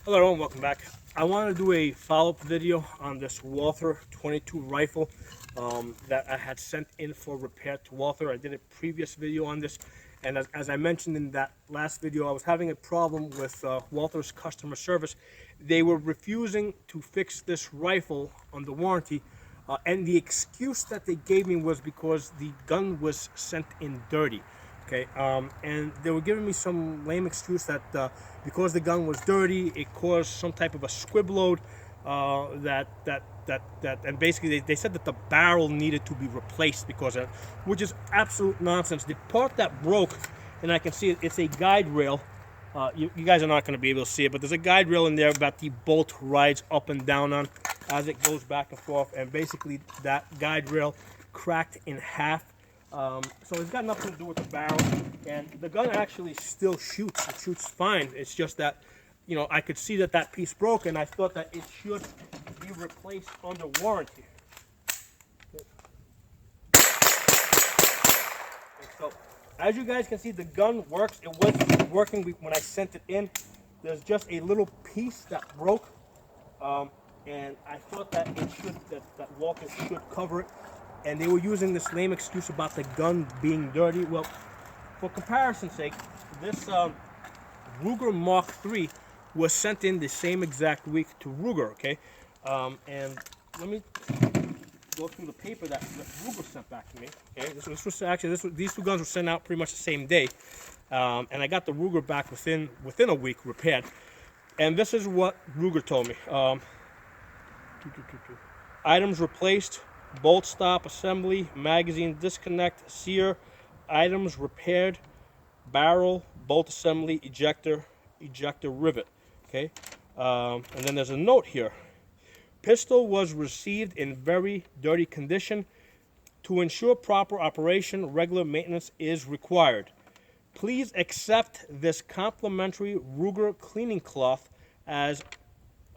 Hello everyone, welcome back. I want to do a follow-up video on this Walther 22 rifle that I had sent in for repair to Walther. I did a previous video on this, and as I mentioned in that last video, I was having a problem with Walther's customer service. They were refusing to fix this rifle under warranty, and the excuse that they gave me was because the gun was sent in dirty. Okay, and they were giving me some lame excuse that because the gun was dirty, it caused some type of a squib load. And basically they said that the barrel needed to be replaced because of it, which is absolute nonsense. The part that broke, and I can see it, it's a guide rail. You guys are not going to be able to see it, but there's a guide rail in there that the bolt rides up and down on as it goes back and forth, and basically that guide rail cracked in half. So it's got nothing to do with the barrel, and the gun actually still shoots. It shoots fine. It's just that, you know, I could see that that piece broke, and I thought that it should be replaced under warranty. So, as you guys can see, the gun works. It was working when I sent it in. There's just a little piece that broke, and I thought that it should, that Walther should cover it. And they were using this lame excuse about the gun being dirty. Well, for comparison's sake, this Ruger Mark III was sent in the same exact week to Ruger, okay? And let me go through the paper that Ruger sent back to me. Okay, these two guns were sent out pretty much the same day, and I got the Ruger back within a week, repaired. And this is what Ruger told me: items replaced, bolt stop assembly, magazine disconnect, sear, items repaired, barrel, bolt assembly, ejector rivet. Okay, and then there's a note here. Pistol was received in very dirty condition. To ensure proper operation, regular maintenance is required. Please accept this complimentary Ruger cleaning cloth as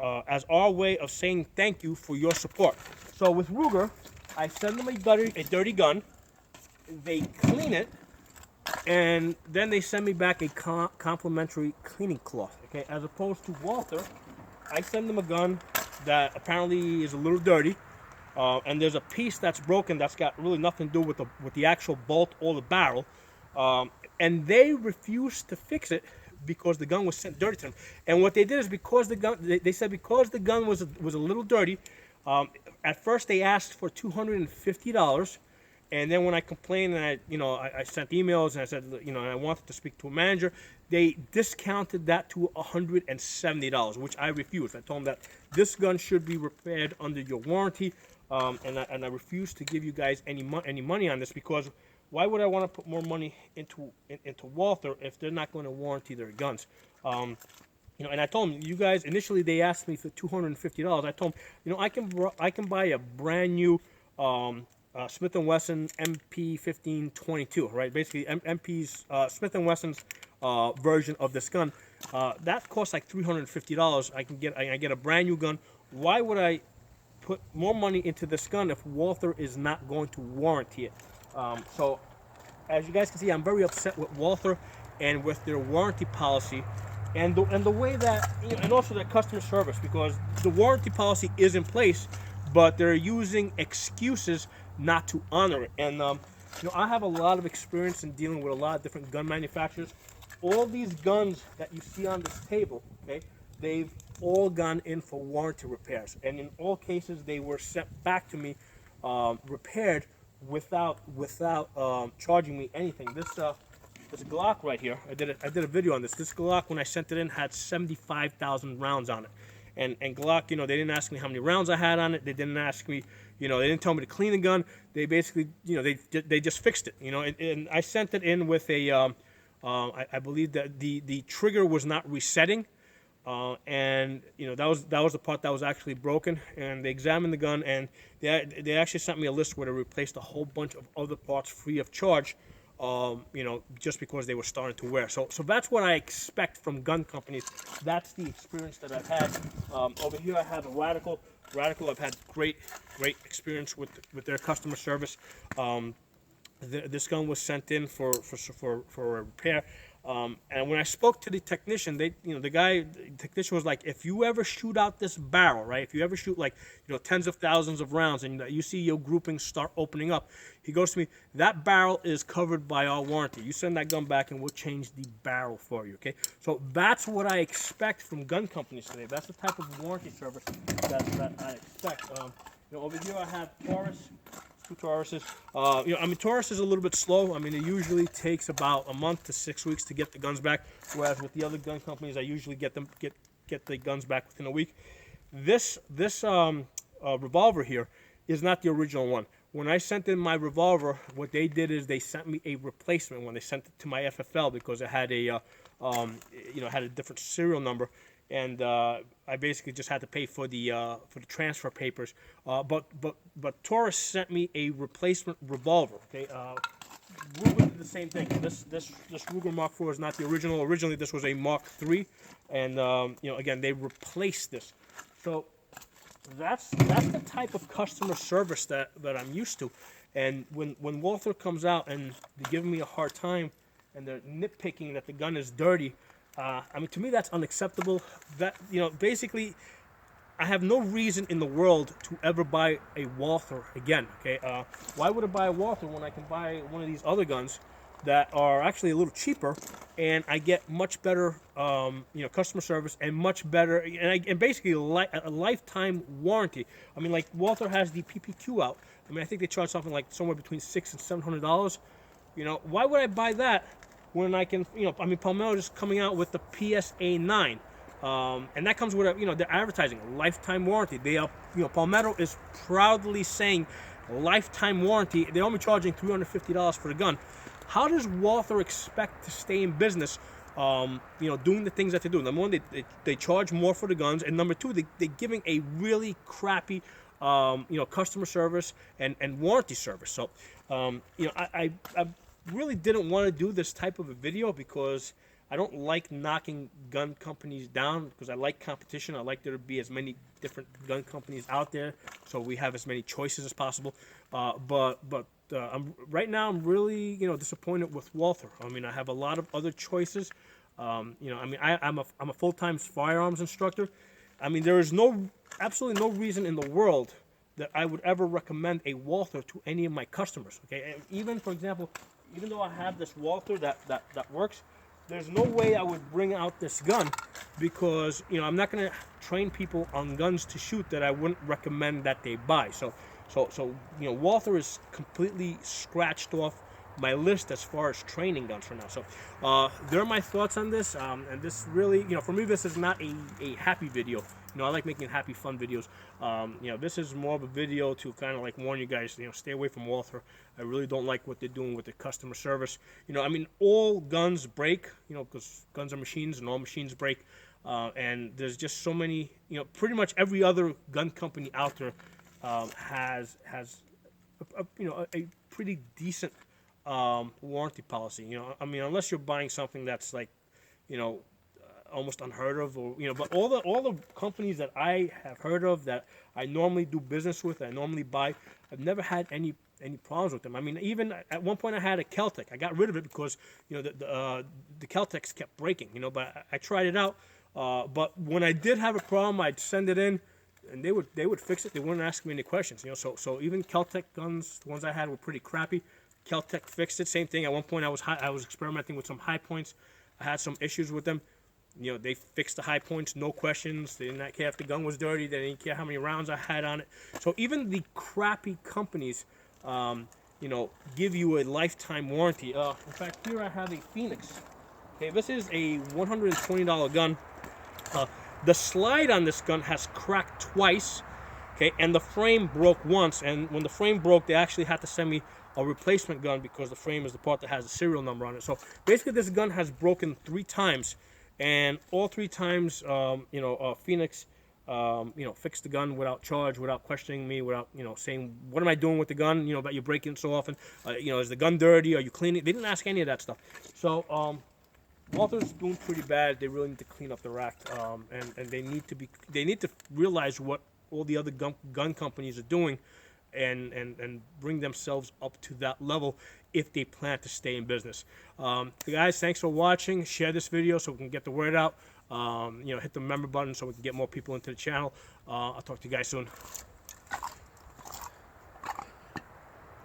our way of saying thank you for your support. So with Ruger, I send them a dirty gun, they clean it, and then they send me back a complimentary cleaning cloth. Okay, as opposed to Walther, I send them a gun that apparently is a little dirty, and there's a piece that's broken that's got really nothing to do with the actual bolt or the barrel, and they refused to fix it because the gun was sent dirty to them. And what they did is, because the gun, they said because the gun was a little dirty, at first they asked for $250, and then when I complained and I sent emails and I said, I wanted to speak to a manager, they discounted that to $170, which I refused. I told them that this gun should be repaired under your warranty, and I refuse to give you guys any money on this, because why would I want to put more money into Walther if they're not going to warranty their guns? And I told them, you guys, initially they asked me for $250. I told them, I can buy a brand new Smith & Wesson MP1522, right? Basically, MP's Smith & Wesson's version of this gun. That costs like $350. I get a brand new gun. Why would I put more money into this gun if Walther is not going to warranty it? So, as you guys can see, I'm very upset with Walther and with their warranty policy, and the way that, and also their customer service, because the warranty policy is in place, but they're using excuses not to honor it. And I have a lot of experience in dealing with a lot of different gun manufacturers. All these guns that you see on this table, okay, they've all gone in for warranty repairs, and in all cases they were sent back to me repaired without charging me anything. This Glock right here, I did a video on this. This Glock, when I sent it in, had 75,000 rounds on it. And Glock, they didn't ask me how many rounds I had on it. They didn't ask me, they didn't tell me to clean the gun. They basically, they just fixed it, And I sent it in with a, I believe that the trigger was not resetting, and that was the part that was actually broken. And they examined the gun, and they actually sent me a list where they replaced a whole bunch of other parts free of charge. Just because they were starting to wear. So that's what I expect from gun companies. That's the experience that I've had. Over here I have a Radical. I've had great experience with their customer service. This gun was sent in for a repair. And when I spoke to the technician, the technician was like, if you ever shoot out this barrel, right? If you ever shoot like, tens of thousands of rounds and you see your groupings start opening up, he goes to me, that barrel is covered by our warranty. You send that gun back and we'll change the barrel for you, okay? So that's what I expect from gun companies today. That's the type of warranty service that I expect. Over here I have Taurus. Two Tauruses. Taurus is a little bit slow. I mean, it usually takes about a month to 6 weeks to get the guns back, whereas with the other gun companies, I usually get the guns back within a week. This revolver here is not the original one. When I sent in my revolver, what they did is they sent me a replacement one. They sent it to my FFL because it had had a different serial number. And I basically just had to pay for the transfer papers. But Taurus sent me a replacement revolver. Okay, Ruger did the same thing. This Ruger Mark IV is not the original. Originally, this was a Mark III, and again, they replaced this. So that's the type of customer service that I'm used to. And when Walther comes out and they give me a hard time and they're nitpicking that the gun is dirty. To me, that's unacceptable. Basically, I have no reason in the world to ever buy a Walther again. Okay, why would I buy a Walther when I can buy one of these other guns that are actually a little cheaper, and I get much better, customer service and much better, and basically a lifetime warranty. I mean, like Walther has the PPQ out. I mean, I think they charge something like somewhere between $600 and $700. Why would I buy that? When I can, Palmetto is coming out with the PSA 9, and that comes with they're advertising a lifetime warranty. They are, Palmetto is proudly saying lifetime warranty. They're only charging $350 for the gun. How does Walther expect to stay in business? Doing the things that they do. Number one, they charge more for the guns, and number two, they're giving a really crappy, customer service and warranty service. So, I really didn't want to do this type of a video because I don't like knocking gun companies down, because I like competition. I like there to be as many different gun companies out there so we have as many choices as possible. But right now I'm really disappointed with Walther. I mean, I have a lot of other choices. I'm a full-time firearms instructor. I mean, there is absolutely no reason in the world that I would ever recommend a Walther to any of my customers. Okay, and even, for example, even though I have this Walther that works, there's no way I would bring out this gun, because I'm not going to train people on guns to shoot that I wouldn't recommend that they buy. So Walther is completely scratched off my list as far as training guns for now. So there are my thoughts on this, and this really, for me, this is not a happy video. I like making happy, fun videos. This is more of a video to kind of like warn you guys, stay away from Walther. I really don't like what they're doing with the customer service. All guns break, because guns are machines and all machines break. And there's just so many, pretty much every other gun company out there has a pretty decent warranty policy. Unless you're buying something that's like, almost unheard of, or but all the companies that I have heard of, that I normally do business with, I normally buy, I've never had any problems with them. Even at one point I had a Keltec. I got rid of it because the Keltecs kept breaking. But I tried it out. But when I did have a problem, I'd send it in, and they would fix it. They wouldn't ask me any questions. So even Keltec guns, the ones I had, were pretty crappy. Keltec fixed it. Same thing. At one point I was experimenting with some high points. I had some issues with them. They fixed the high points, no questions. They did not care if the gun was dirty. They didn't care how many rounds I had on it. So even the crappy companies, give you a lifetime warranty. In fact, here I have a Phoenix. Okay, this is a $120 gun. The slide on this gun has cracked twice. Okay, and the frame broke once. And when the frame broke, they actually had to send me a replacement gun, because the frame is the part that has a serial number on it. So basically, this gun has broken 3 times. And all 3 times, Phoenix, fixed the gun without charge, without questioning me, without, saying, what am I doing with the gun, about you breaking it so often, is the gun dirty, are you cleaning? They didn't ask any of that stuff. So, Walther's doing pretty bad. They really need to clean up their act, and they need to realize what all the other gun companies are doing, and bring themselves up to that level if they plan to stay in business. Guys, thanks for watching. Share this video so we can get the word out. Hit the member button so we can get more people into the channel. I'll talk to you guys soon.